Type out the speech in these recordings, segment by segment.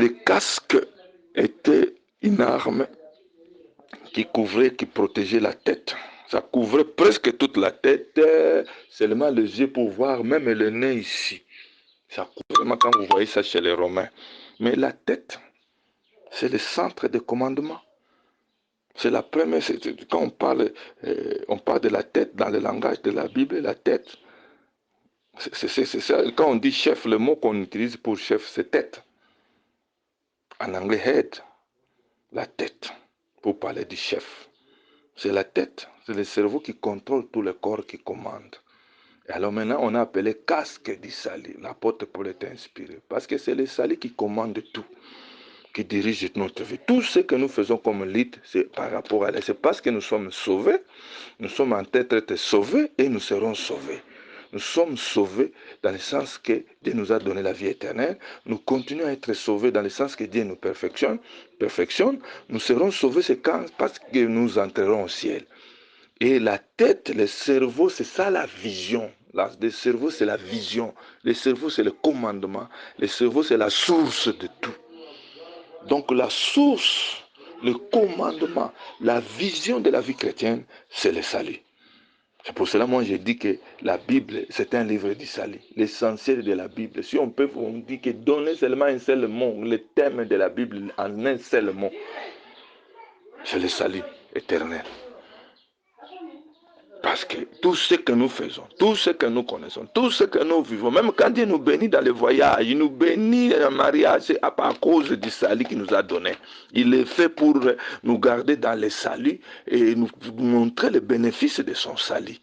Le casque était une arme qui couvrait, qui protégeait la tête. Ça couvrait presque toute la tête, seulement les yeux pour voir, même le nez ici. Ça couvre vraiment quand vous voyez ça chez les Romains. Mais la tête, c'est le centre de commandement. C'est la première, quand on parle de la tête dans le langage de la Bible, la tête. Ça. Quand on dit chef, le mot qu'on utilise pour chef, c'est tête. En anglais, head, la tête, pour parler du chef. C'est la tête, c'est le cerveau qui contrôle tout le corps qui commande. Et alors maintenant, on a appelé casque du salut. L'apôtre Paul est inspiré. Parce que c'est le salut qui commande tout, qui dirige notre vie. Tout ce que nous faisons comme lead, c'est par rapport à elle. C'est parce que nous sommes sauvés. Nous sommes en tête d'être sauvés et nous serons sauvés. Nous sommes sauvés dans le sens que Dieu nous a donné la vie éternelle. Nous continuons à être sauvés dans le sens que Dieu nous perfectionne. Nous serons sauvés, c'est parce que nous entrerons au ciel. Et la tête, le cerveau, c'est ça la vision. Le cerveau, c'est la vision. Le cerveau, c'est le commandement. Le cerveau, c'est la source de tout. Donc la source, le commandement, la vision de la vie chrétienne, c'est le salut. C'est pour cela, moi, j'ai dit que la Bible, c'est un livre du salut. L'essentiel de la Bible. Si on peut, on dit que donner seulement un seul mot, le thème de la Bible en un seul mot, c'est le salut éternel. Parce que tout ce que nous faisons, tout ce que nous connaissons, tout ce que nous vivons, même quand Dieu nous bénit dans le voyage, il nous bénit dans le mariage, c'est à cause du salut qu'il nous a donné. Il est fait pour nous garder dans le salut et nous montrer les bénéfices de son salut,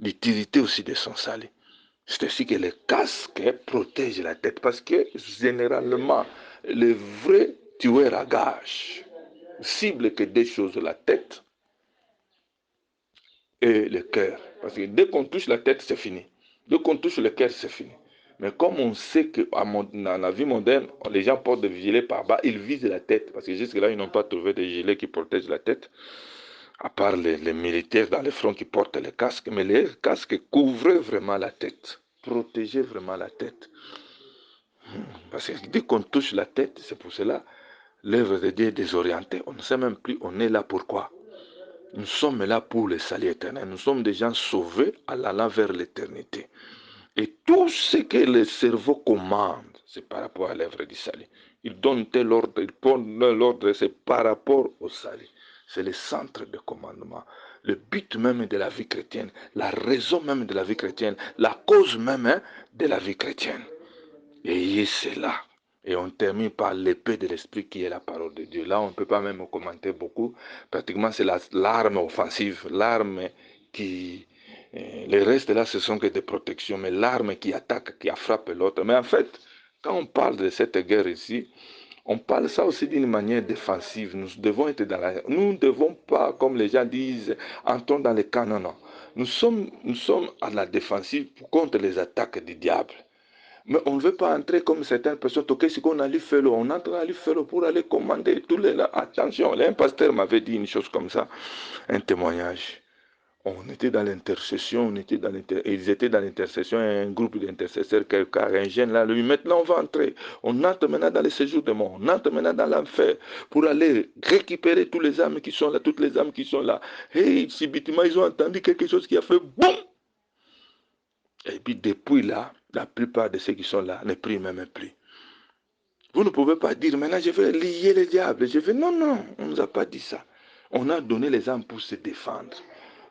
l'utilité aussi de son salut. C'est ainsi que le casque protège la tête parce que généralement, le vrai tueur à gage cible que des choses, la tête et le cœur. Parce que dès qu'on touche la tête, c'est fini. Dès qu'on touche le cœur, c'est fini. Mais comme on sait que dans la vie moderne, les gens portent des gilets par bas, ils visent la tête. Parce que jusque-là, ils n'ont pas trouvé des gilets qui protègent la tête. À part les militaires dans le front qui portent les casques. Mais les casques couvraient vraiment la tête. Protégeaient vraiment la tête. Parce que dès qu'on touche la tête, c'est pour cela, l'œuvre de Dieu est désorientée. On ne sait même plus on est là pourquoi. Nous sommes là pour le salut éternel. Nous sommes des gens sauvés allant vers l'éternité. Et tout ce que le cerveau commande, c'est par rapport à l'œuvre du salut. Il donne tel ordre, il donne l'ordre, c'est par rapport au salut. C'est le centre de commandement. Le but même de la vie chrétienne, la raison même de la vie chrétienne, la cause même de la vie chrétienne. Et c'est là. Et on termine par l'épée de l'esprit qui est la parole de Dieu. Là, on ne peut pas même commenter beaucoup. Pratiquement, c'est l'arme offensive, l'arme qui... Les restes là, ce sont que des protections, mais l'arme qui attaque, qui frappe l'autre. Mais en fait, quand on parle de cette guerre ici, on parle ça aussi d'une manière défensive. Nous devons être dans la... Nous ne devons pas, comme les gens disent, entrer dans les camps. Non, non. Nous sommes à la défensive contre les attaques du diable. Mais on ne veut pas entrer comme certaines personnes. On entre à l'Ifelo pour aller commander tous les... Attention, un pasteur m'avait dit une chose comme ça, un témoignage. On était dans l'intercession, ils étaient dans l'intercession, un groupe d'intercesseurs, un jeune là, lui, maintenant on va entrer. On entre maintenant dans le séjour de mort, on entre maintenant dans l'enfer pour aller récupérer tous les âmes qui sont là, toutes les âmes qui sont là. Et subitement, ils ont entendu quelque chose qui a fait boum! Et puis depuis là, la plupart de ceux qui sont là ne prient même plus. Vous ne pouvez pas dire, maintenant je vais lier le diable. Non, non, on ne nous a pas dit ça. On a donné les âmes pour se défendre.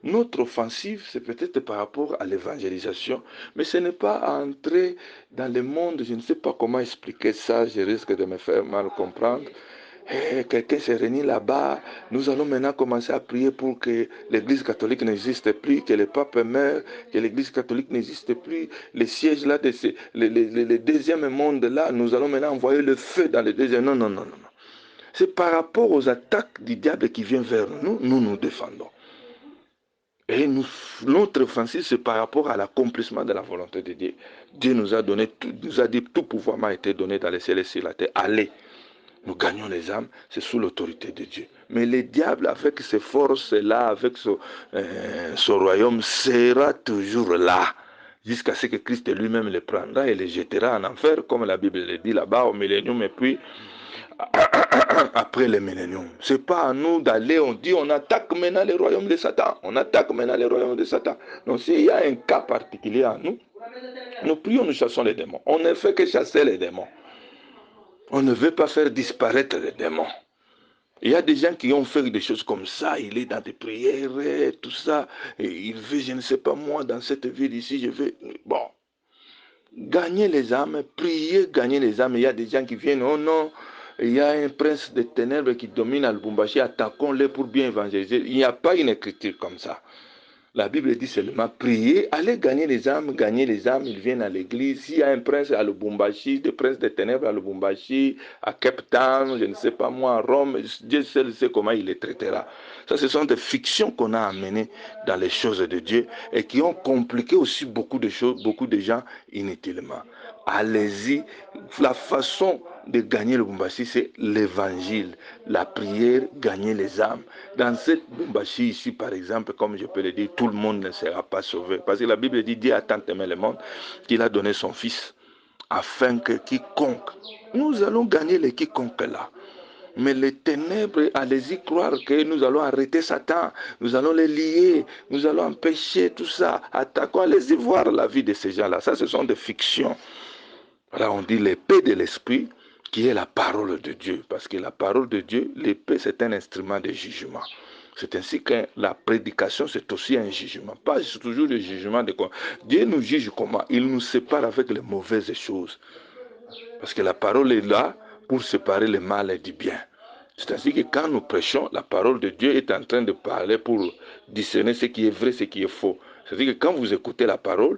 Notre offensive, c'est peut-être par rapport à l'évangélisation, mais ce n'est pas entrer dans le monde, je ne sais pas comment expliquer ça, je risque de me faire mal comprendre. Quelqu'un s'est réuni là-bas, nous allons maintenant commencer à prier pour que l'église catholique n'existe plus, que le pape meure, que l'église catholique n'existe plus, les sièges là, le deuxième monde là, nous allons maintenant envoyer le feu dans le deuxième. Non, non, non, non. C'est par rapport aux attaques du diable qui viennent vers nous, nous défendons. Et notre offensive, c'est par rapport à l'accomplissement de la volonté de Dieu. Dieu nous a donné, nous a dit, tout pouvoir m'a été donné dans les cieux et sur la terre. Allez. Nous gagnons les âmes, c'est sous l'autorité de Dieu. Mais le diable, avec ses forces-là, avec son royaume, sera toujours là, jusqu'à ce que Christ lui-même les prendra et les jettera en enfer, comme la Bible le dit là-bas, au millénium, et puis après le millénium. Ce n'est pas à nous d'aller, on dit on attaque maintenant les royaumes de Satan. On attaque maintenant les royaumes de Satan. Donc s'il y a un cas particulier à nous, nous prions, nous chassons les démons. On ne fait que chasser les démons. On ne veut pas faire disparaître les démons. Il y a des gens qui ont fait des choses comme ça, il est dans des prières, et tout ça, et il veut, je ne sais pas moi, dans cette ville ici, je vais... Bon, gagner les âmes, prier, gagner les âmes. Il y a des gens qui viennent, oh non, il y a un prince des ténèbres qui domine à Lubumbashi, attaquons-le pour bien évangéliser. Il n'y a pas une écriture comme ça. La Bible dit seulement prier, allez gagner les âmes, ils viennent à l'église. S'il y a un prince à Lubumbashi, des princes des ténèbres à Lubumbashi, à Cape Town, je ne sais pas moi, à Rome, Dieu seul sait comment il les traitera. Ça, ce sont des fictions qu'on a amenées dans les choses de Dieu et qui ont compliqué aussi beaucoup de choses, beaucoup de gens inutilement. Allez-y, la façon de gagner le Lubumbashi, c'est l'évangile, la prière, gagner les âmes. Dans cette Lubumbashi ici, par exemple, comme je peux le dire, tout le monde ne sera pas sauvé. Parce que la Bible dit, Dieu a tant aimé le monde qu'il a donné son Fils, afin que quiconque, nous allons gagner les quiconques là. Mais les ténèbres, allez-y croire que nous allons arrêter Satan, nous allons les lier, nous allons empêcher tout ça, attaquons, allez-y voir la vie de ces gens-là. Ça, ce sont des fictions. Voilà, on dit l'épée de l'esprit, qui est la parole de Dieu. Parce que la parole de Dieu, l'épée, c'est un instrument de jugement. C'est ainsi que la prédication, c'est aussi un jugement. Pas toujours le jugement de quoi. Dieu nous juge comment? Il nous sépare avec les mauvaises choses. Parce que la parole est là pour séparer le mal et du bien. C'est ainsi que quand nous prêchons, la parole de Dieu est en train de parler pour discerner ce qui est vrai, ce qui est faux. C'est-à-dire que quand vous écoutez la parole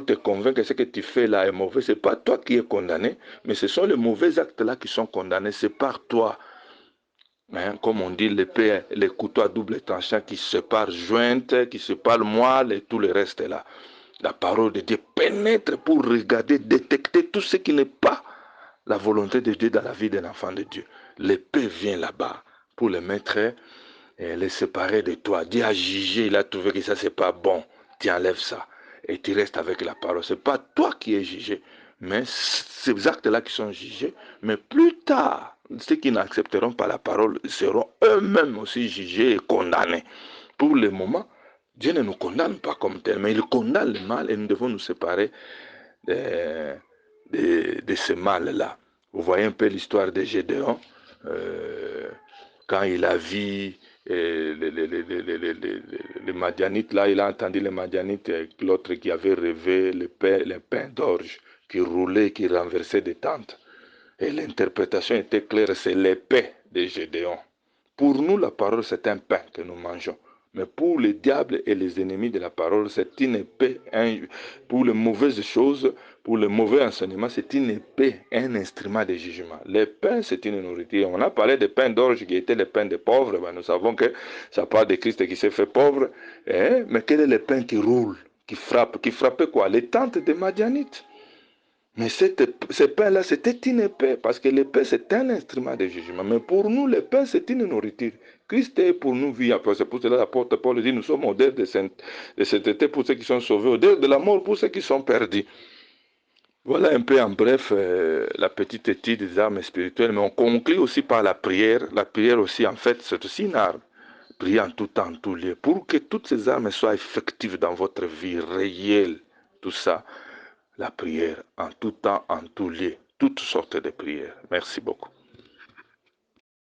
te convainc que ce que tu fais là est mauvais. Ce n'est pas toi qui es condamné, mais ce sont les mauvais actes là qui sont condamnés. C'est par toi. Hein, comme on dit, l'épée, les couteaux à double tranchant qui séparent jointes, qui séparent moelle et tout le reste là. La parole de Dieu pénètre pour regarder, détecter tout ce qui n'est pas la volonté de Dieu dans la vie d'un enfant de Dieu. L'épée vient là-bas pour le mettre et les séparer de toi. Dieu a jugé, il a trouvé que ça, c'est pas bon. Tu enlèves ça et tu restes avec la parole. Ce n'est pas toi qui es jugé, mais ces actes-là qui sont jugés. Mais plus tard, ceux qui n'accepteront pas la parole seront eux-mêmes aussi jugés et condamnés. Pour le moment, Dieu ne nous condamne pas comme tel, mais il condamne le mal et nous devons nous séparer de ce mal-là. Vous voyez un peu l'histoire de Gédéon, quand il a vu les Madianites, là, il a entendu les Madianites, l'autre qui avait rêvé le pain d'orge, qui roulait, qui renversait des tentes. Et l'interprétation était claire, c'est l'épée de Gédéon. Pour nous, la parole, c'est un pain que nous mangeons. Mais pour les diables et les ennemis de la parole, c'est une épée. Pour les mauvaises choses, pour le mauvais enseignement, c'est une épée, un instrument de jugement. Le pain, c'est une nourriture. On a parlé de pain d'orge qui était le pain des pauvres. Ben, nous savons que ça parle de Christ qui s'est fait pauvre. Mais quel est le pain qui roule, qui frappe? Qui frappait quoi? Les tentes des Madianites. Mais ce pain-là, c'était une épée, parce que l'épée, c'est un instrument de jugement. Mais pour nous, l'épée, c'est une nourriture. Christ est pour nous vie. C'est pour cela l'apôtre Paul dit, nous sommes au dehors de sainteté pour ceux qui sont sauvés, au dehors de la mort pour ceux qui sont perdus. Voilà un peu en bref la petite étude des armes spirituelles, mais on conclut aussi par la prière. La prière aussi, en fait, c'est aussi une arme. Prier en tout temps, en tout lieu, pour que toutes ces armes soient effectives dans votre vie réelle, tout ça. La prière en tout temps, en tout lieu, toutes sortes de prières. Merci beaucoup.